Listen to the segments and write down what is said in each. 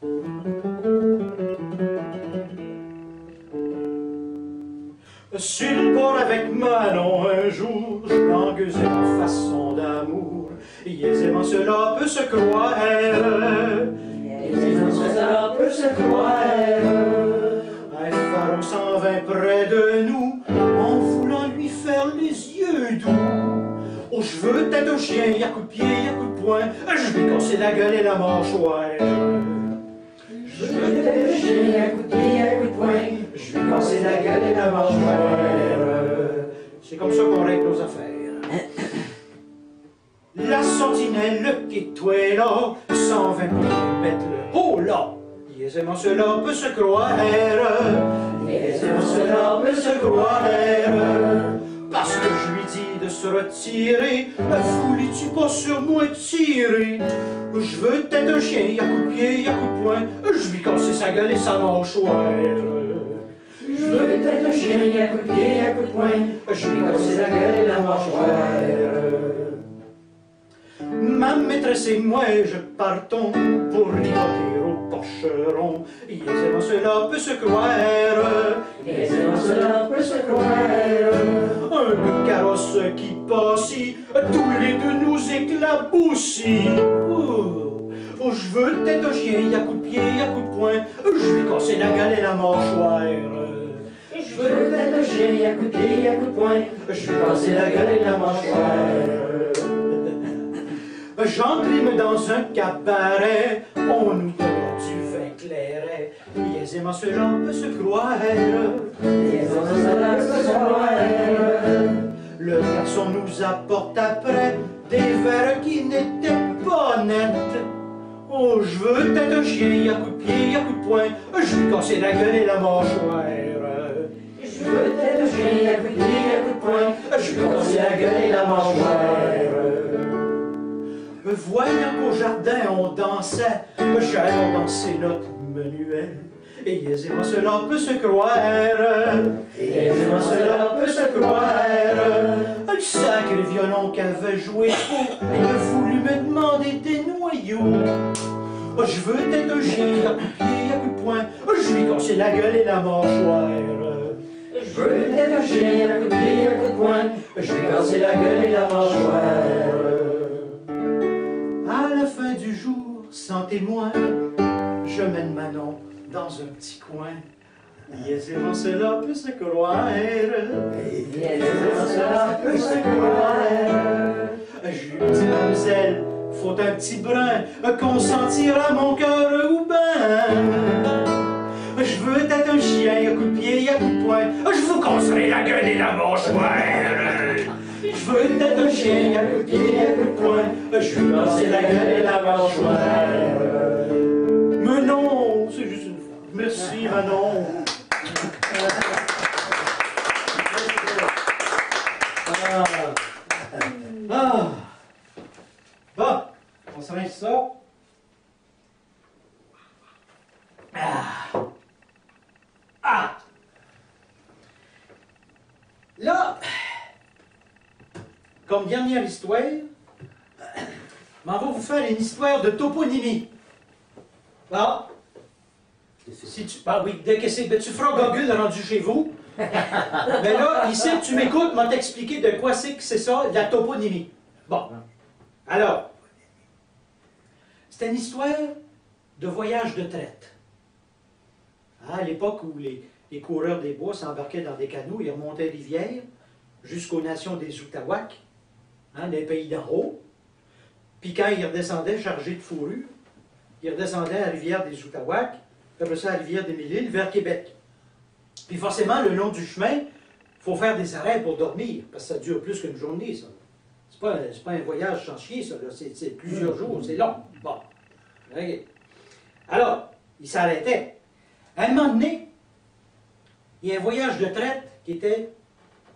Sur le bord avec Manon un jour, je languisais en façon d'amour. Aisément cela peut se croire, aisément cela peut se croire. Un pharaon s'en vint près de nous, en voulant lui faire les yeux doux. Aux cheveux tête de chien, y'a coup de pied, y'a coup de poing, je lui cassais la gueule et la mâchoire. Je veux tête de chien, y'a coup de pied, y'a coup de poing, je lui cassais la gueule et la mâchoire. C'est comme ça qu'on règle nos affaires. La sentinelle qui est là, 120 mettre le haut là. Aisément cela peut se croire, aisément cela peut se croire. Parce que je lui dis de se retirer, voulais-tu pas sur moi tirer? Je veux tête de chien, y'a coup de pied, y'a coup de poing, je lui casse sa gueule et sa mâchoire. Je veux tête de chien, y'a coup de pied, y'a coup de poing, je lui casse la gueule et la mâchoire. Ma maîtresse et moi, je partons pour rigoler au porcheron. Aisément cela peut se croire, aisément cela peut se croire. Un carrosse qui passe, tous les deux nous éclaboussit. Oh, je veux tête de chien, y'a coup de pied, y'a coup de poing, je lui casse la gueule et la mâchoire. Je veux tête de chien, y'a coup de pied, y'a coup de poing, je lui casse la gueule et la mâchoire. J'entrime dans un cabaret, on nous donnera du vin clairet. Aisément cela peut se croire, aisément cela peut se croire. Le garçon nous apporte après des verres qui n'étaient pas nets. Oh, je veux tête de chien, y'a coup de pied, y'a coup de poing, je lui casse la gueule et la mâchoire. Je veux tête de chien, y'a coup de pied, y'a coup de poing, je lui casse la gueule et la mâchoire. Voyant qu'au jardin on dansait, j'allais danser notre menuet. Et aisément cela peut se croire, aisément cela peut se croire. Le sacré violon qu'avait joué faux, il a voulu me demander des noyaux. Je veux tête de chien, y'a coup de pied, y'a coup de poing, je lui casse la gueule et la mâchoire. Je veux tête de chien, y'a coup de pied, y'a coup de poing, je lui casse la gueule et la mâchoire. À la fin du jour, sans témoin, je mène Manon dans un petit coin. Aisément cela peut se croire, aisément cela peut se croire. Je lui dis, mademoiselle, faut un petit brin, consentira mon cœur ou ben. Je veux être un chien, y'a coup de pied, y'a coup de poing, je vous casserai la gueule et la mâchoire. Je veux être un chien, y'a coup de pied, y'a coup de poing, je lui casser la gueule et la mâchoire. Mais non, c'est juste une femme. Merci, Manon. Bon, on se rince ça. Là, comme dernière histoire, m'en va vous faire une histoire de toponymie. Ah, si tu, oui, dès que c'est, tu feras Google rendu chez vous. Mais là, ici, tu m'écoutes, m'en t'expliquer de quoi c'est que c'est ça, la toponymie. Bon, alors, c'est une histoire de voyage de traite. À l'époque où les coureurs des bois s'embarquaient dans des canots, ils remontaient rivière jusqu'aux nations des Outaouacs, des pays d'en haut. Puis quand ils redescendaient chargés de fourrure, ils redescendaient à la rivière des Outaouacs, puis après ça à la rivière des Mille-Îles, vers Québec. Puis forcément, le long du chemin, il faut faire des arrêts pour dormir, parce que ça dure plus qu'une journée, ça. C'est pas un voyage sans chier, ça. C'est plusieurs jours, c'est long. Bon. Okay. Alors, ils s'arrêtaient. À un moment donné, il y a un voyage de traite qui était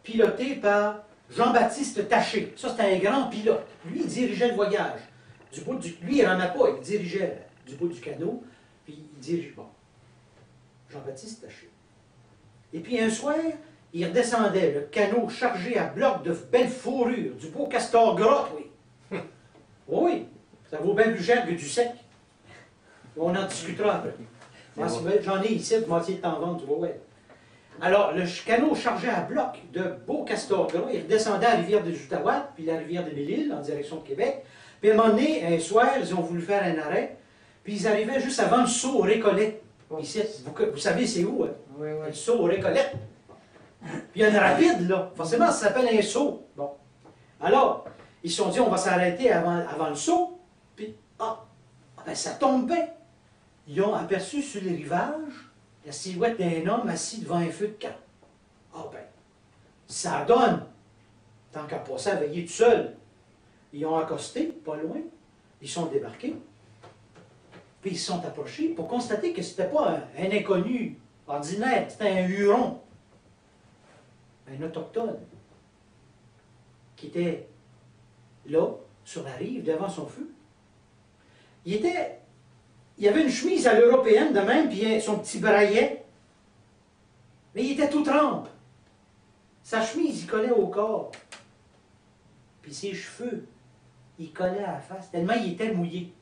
piloté par Jean-Baptiste Taché. Ça, c'était un grand pilote. Lui, il dirigeait le voyage. Lui, il ne ramait pas, il dirigeait du bout du canot, puis il dirigeait. Bon. Jean-Baptiste Taché. Et puis un soir, il redescendait, le canot chargé à blocs de belles fourrures, du beau castor gras, oui. Oui, ça vaut bien plus cher que du sec. On en discutera après. J'en ai ici de moitié de temps vente du Bois. Alors, le canot chargeait à bloc de beaux castors gras. Il redescendait à la rivière des Outaouates, puis la rivière des Belle-Îles, en direction de Québec. Puis à un moment donné, un soir, ils ont voulu faire un arrêt. Puis ils arrivaient juste avant le saut au Récollet. Ici, vous savez c'est où, hein? Oui, oui. Le saut au Récollet. Puis il y a une rapide, là. Forcément, ça s'appelle un saut. Bon. Alors, ils se sont dit, on va s'arrêter avant le saut. Puis, ben ça tombait. Ils ont aperçu sur les rivages la silhouette d'un homme assis devant un feu de camp. Ah ben, ça donne. Tant qu'à passer à veiller tout seul. Ils ont accosté, pas loin. Ils sont débarqués. Puis ils se sont approchés pour constater que c'était pas un inconnu ordinaire, c'était un Huron. Un autochtone. Qui était là, sur la rive, devant son feu. Il avait une chemise à l'européenne de même, puis son petit braillet. Mais il était tout trempe. Sa chemise, il collait au corps. Puis ses cheveux, il collait à la face, tellement il était mouillé.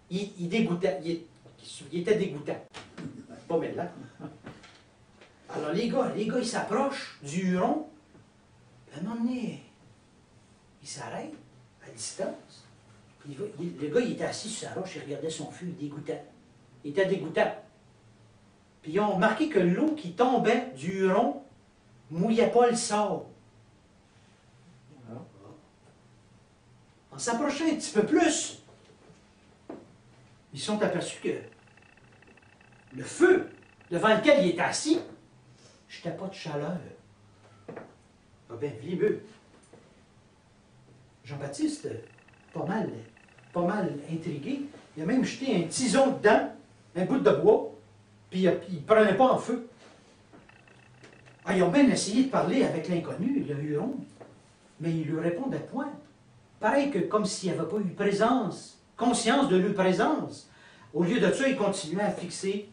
Il dégoûtait. Il était dégoûtant. Pas mal là. Alors les gars, ils s'approchent du Huron. À un moment donné, il s'arrête à distance. Le gars, il était assis sur sa roche, il regardait son feu, il dégoûtait. Il était dégoûtant. Puis ils ont remarqué que l'eau qui tombait du Huron ne mouillait pas le sable. En s'approchant un petit peu plus, ils sont aperçus que le feu devant lequel il était assis, jetait pas de chaleur. Ah ben, vlimeux. Jean-Baptiste, pas mal intrigué, il a même jeté un tison dedans, un bout de bois, puis il ne prenait pas en feu. Ah, ils ont même essayé de parler avec l'inconnu, le Huron, mais il lui répondait point. Pareil que comme s'il n'y avait pas eu conscience de leur présence. Au lieu de ça, il continuait à fixer,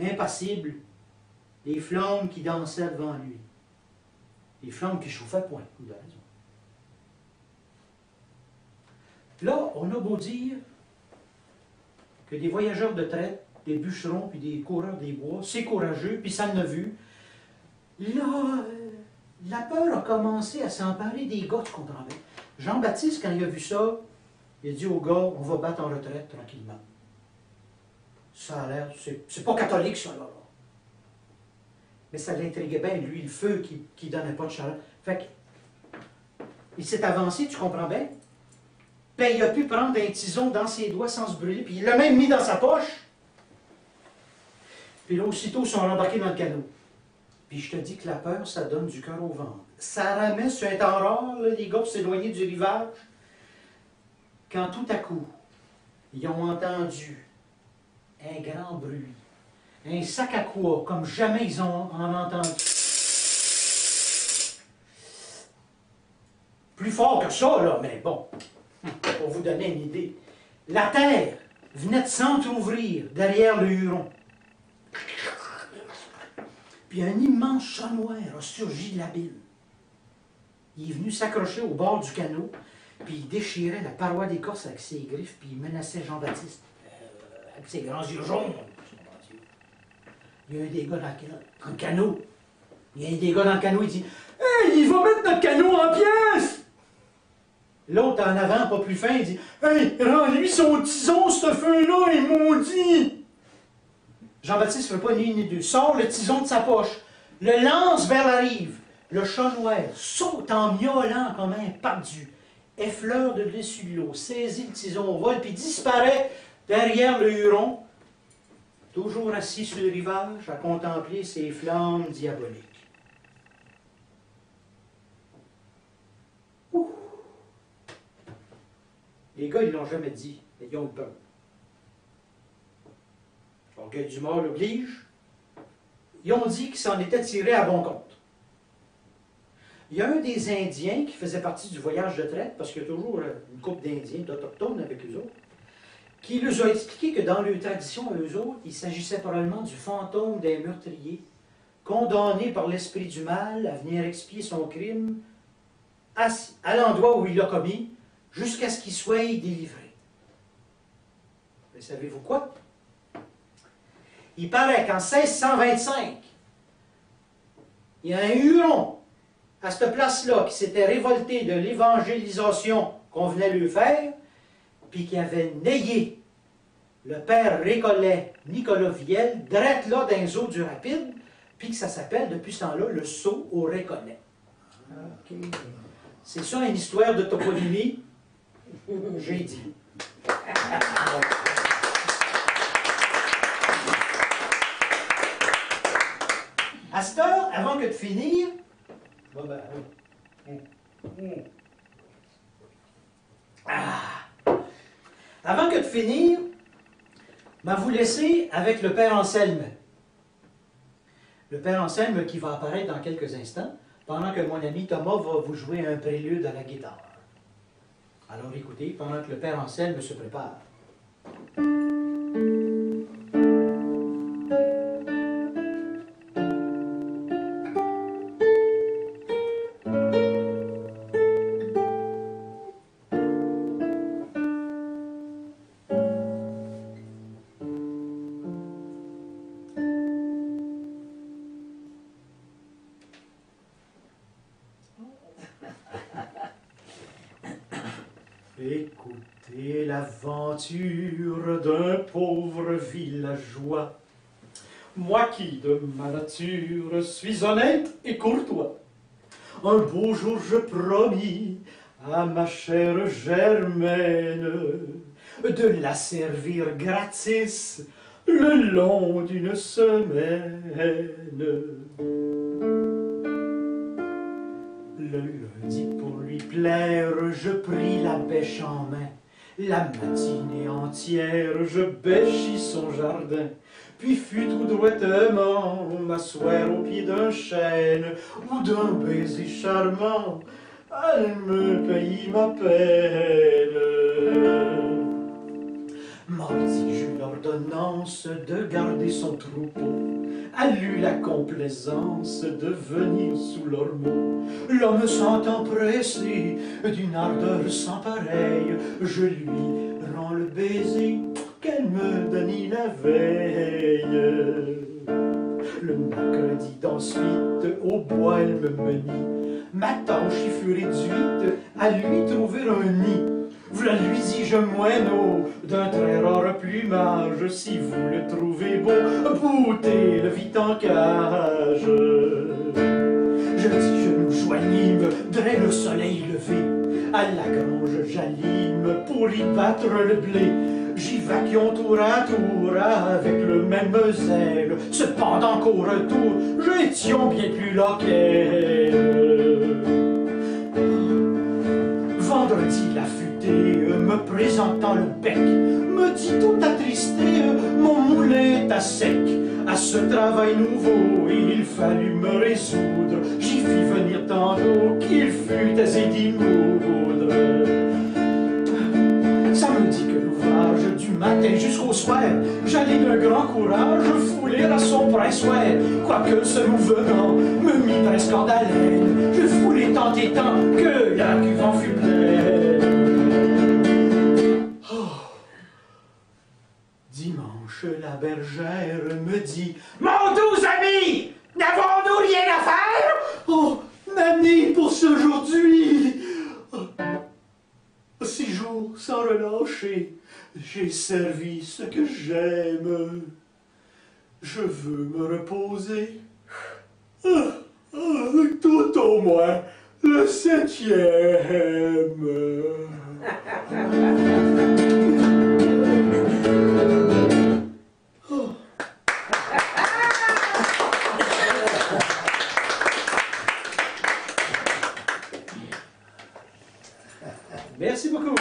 impassible, les flammes qui dansaient devant lui. Les flammes qui chauffaient point. Il a raison. Là, on a beau dire que des voyageurs de traite, des bûcherons, puis des coureurs des bois, c'est courageux, puis ça en a vu. Là, la peur a commencé à s'emparer des gars, tu comprends bien. Jean-Baptiste, quand il a vu ça, il a dit aux gars, on va battre en retraite tranquillement. Ça a l'air, c'est pas catholique ça, là. Mais ça l'intriguait bien, lui, le feu qui donnait pas de chaleur. Fait que, il s'est avancé, tu comprends bien? Puis il a pu prendre un tison dans ses doigts sans se brûler, puis il l'a même mis dans sa poche. Puis là, aussitôt, ils sont rembarqués dans le canot. Puis je te dis que la peur, ça donne du cœur au ventre. Ça ramait sur un temps rare, là, les gars, pour s'éloigner du rivage. Quand tout à coup, ils ont entendu un grand bruit, un sac à quoi, comme jamais ils en entendu. Plus fort que ça, là, mais bon, pour vous donner une idée. La terre venait de s'entrouvrir derrière le Huron. Puis un immense chat noir a surgi de l'abîme. Il est venu s'accrocher au bord du canot, puis il déchirait la paroi d'écorce avec ses griffes, puis il menaçait Jean-Baptiste avec ses grands yeux jaunes. Il y a un des gars dans le canot. Il y a un des gars dans le canot, il dit « Hey, il va mettre notre canot en pièces! » L'autre en avant, pas plus fin, il dit « Hey, rends-lui son tison, ce feu-là, il maudit! » Jean-Baptiste ne fait pas ni deux. Sort le tison de sa poche, le lance vers la rive. Le chat noir saute en miaulant comme un perdu, effleure de dessus de l'eau, saisit le tison au vol, puis disparaît derrière le Huron, toujours assis sur le rivage à contempler ces flammes diaboliques. Ouh. Les gars, ils ne l'ont jamais dit, mais ils ont eu peur. L'orgueil du mort l'oblige. Ils ont dit qu'ils s'en étaient tirés à bon compte. Il y a un des Indiens qui faisait partie du voyage de traite, parce qu'il y a toujours une couple d'Indiens, d'Autochtones avec eux autres, qui leur a expliqué que dans leur tradition, eux autres, il s'agissait probablement du fantôme d'un meurtrier, condamné par l'esprit du mal à venir expier son crime à l'endroit où il l'a commis, jusqu'à ce qu'il soit délivré. Mais savez-vous quoi? il paraît qu'en 1625, il y a un Huron à cette place-là qui s'était révolté de l'évangélisation qu'on venait lui faire, puis qui avait nayé le père Récollet Nicolas Viel, drette là dans les eaux du Rapide, puis que ça s'appelle depuis ce temps-là le saut au Récollet. OK. C'est ça une histoire de toponymie, j'ai dit. À cette heure, avant que de finir, avant que de finir, je vais vous laisser avec le Père Anselme. Le Père Anselme qui va apparaître dans quelques instants, pendant que mon ami Thomas va vous jouer un prélude à la guitare. Alors écoutez, pendant que le Père Anselme se prépare. Écoutez l'aventure d'un pauvre villageois. Moi qui, de ma nature, suis honnête et courtois. Un beau jour je promis à ma chère Germaine de la servir gratis le long d'une semaine. Le lundi, pour lui plaire, je pris la bêche en main. La matinée entière, je bêchis son jardin. Puis fut tout droitement m'asseoir au pied d'un chêne, où d'un baiser charmant, elle me payit ma peine. Mardi, j'eus l'ordonnance de garder son troupeau. Elle eut la complaisance de venir sous l'ormeau. L'homme sentant pressé d'une ardeur sans pareille, je lui rends le baiser qu'elle me donnit la veille. Le mercredi d'ensuite au bois elle me menit. Ma tâche y fut réduite à lui trouver un nid. V'là lui dis-je moineau d'un très rare plumage, si vous le trouvez beau, boutez le vite en cage. Je dis je nous joignîmes dès le soleil levé, à la grange j'allime pour y battre le blé. J'y vaquions tour à tour avec le même zèle, cependant qu'au retour j'étions bien plus là qu'elle. Vendredi la futée, me présentant le bec, me dit tout attristé, mon moulin est à sec. À ce travail nouveau, il fallut me résoudre, j'y fis venir tant d'eau qu'il fut aisé d'y moudre. Ça me dit que l'ouvrage du matin jusqu'au soir, j'allais d'un grand courage fouler à son pressoir. Quoique ce mouvement me mit presque en haleine, je foulais tant et tant que la cuve en fut pleine. Dimanche, la bergère me dit « Mon doux ami, n'avons-nous rien à faire? » Oh, Nanny, pour ce aujourd'hui, 6 jours sans relâcher, j'ai servi ce que j'aime. Je veux me reposer. Tout au moins le 7e. Merci beaucoup.